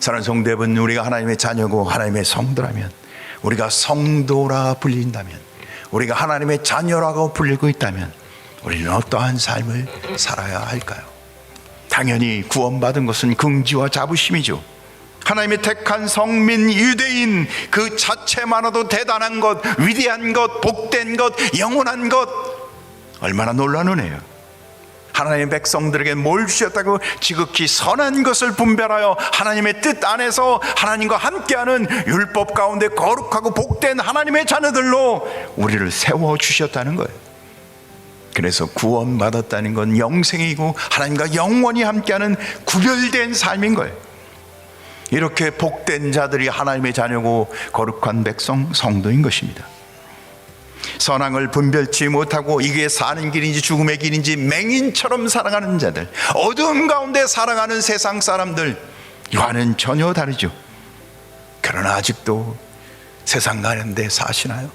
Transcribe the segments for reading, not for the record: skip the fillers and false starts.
사랑하는 성도 여러분, 우리가 하나님의 자녀고 하나님의 성도라면, 우리가 성도라 불린다면, 우리가 하나님의 자녀라고 불리고 있다면 우리는 어떠한 삶을 살아야 할까요? 당연히 구원받은 것은 긍지와 자부심이죠. 하나님의 택한 성민 유대인 그 자체만으로도 대단한 것, 위대한 것, 복된 것, 영원한 것, 얼마나 놀라운 은혜예요. 하나님의 백성들에게 뭘 주셨다고? 지극히 선한 것을 분별하여 하나님의 뜻 안에서 하나님과 함께하는 율법 가운데 거룩하고 복된 하나님의 자녀들로 우리를 세워주셨다는 거예요. 그래서 구원받았다는 건 영생이고 하나님과 영원히 함께하는 구별된 삶인 거예요. 이렇게 복된 자들이 하나님의 자녀고 거룩한 백성, 성도인 것입니다. 선악을 분별치 못하고 이게 사는 길인지 죽음의 길인지 맹인처럼 살아가는 자들, 어두움 가운데 살아가는 세상 사람들, 이와는 전혀 다르죠. 그러나 아직도 세상 가운데 사시나요?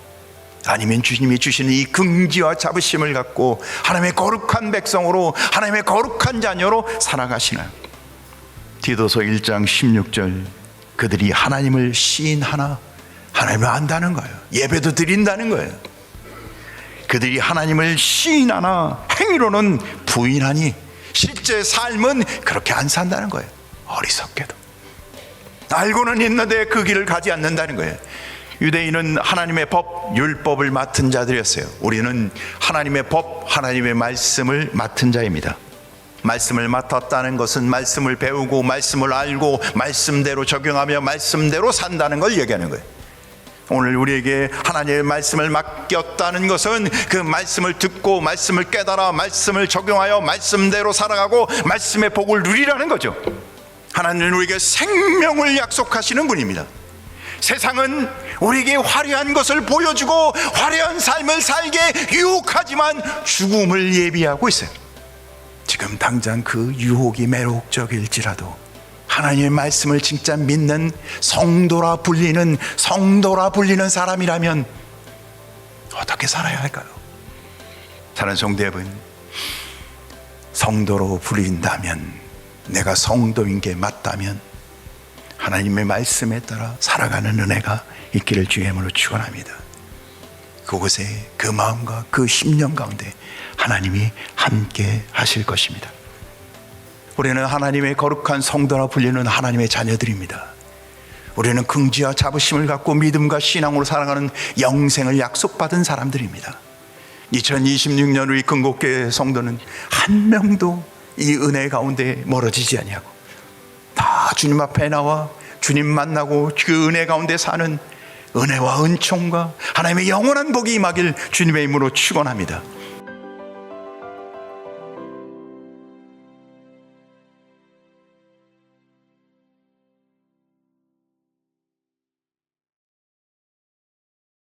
아니면 주님이 주시는 이 긍지와 자부심을 갖고 하나님의 거룩한 백성으로, 하나님의 거룩한 자녀로 살아가시나요? 디도서 1장 16절, 그들이 하나님을 시인하나? 하나님을 안다는 거예요. 예배도 드린다는 거예요. 그들이 하나님을 시인하나 행위로는 부인하니, 실제 삶은 그렇게 안 산다는 거예요. 어리석게도 알고는 있는데 그 길을 가지 않는다는 거예요. 유대인은 하나님의 법, 율법을 맡은 자들이었어요. 우리는 하나님의 법, 하나님의 말씀을 맡은 자입니다. 말씀을 맡았다는 것은 말씀을 배우고 말씀을 알고 말씀대로 적용하며 말씀대로 산다는 걸 얘기하는 거예요. 오늘 우리에게 하나님의 말씀을 맡겼다는 것은 그 말씀을 듣고 말씀을 깨달아 말씀을 적용하여 말씀대로 살아가고 말씀의 복을 누리라는 거죠. 하나님은 우리에게 생명을 약속하시는 분입니다. 세상은 우리에게 화려한 것을 보여주고 화려한 삶을 살게 유혹하지만 죽음을 예비하고 있어요. 지금 당장 그 유혹이 매혹적일지라도 하나님의 말씀을 진짜 믿는 성도라 불리는 사람이라면 어떻게 살아야 할까요? 사랑하는 성도 여러분, 성도로 불린다면, 내가 성도인 게 맞다면 하나님의 말씀에 따라 살아가는 은혜가 있기를 주의 이름으로 축원합니다. 그곳에 그 마음과 그 심령 가운데 하나님이 함께 하실 것입니다. 우리는 하나님의 거룩한 성도라 불리는 하나님의 자녀들입니다. 우리는 긍지와 자부심을 갖고 믿음과 신앙으로 살아가는 영생을 약속받은 사람들입니다. 2026년 우리 근곡교회 성도는 한 명도 이 은혜 가운데 멀어지지 아니하고 다 주님 앞에 나와 주님 만나고 그 은혜 가운데 사는 은혜와 은총과 하나님의 영원한 복이 임하길 주님의 이름으로 축원합니다.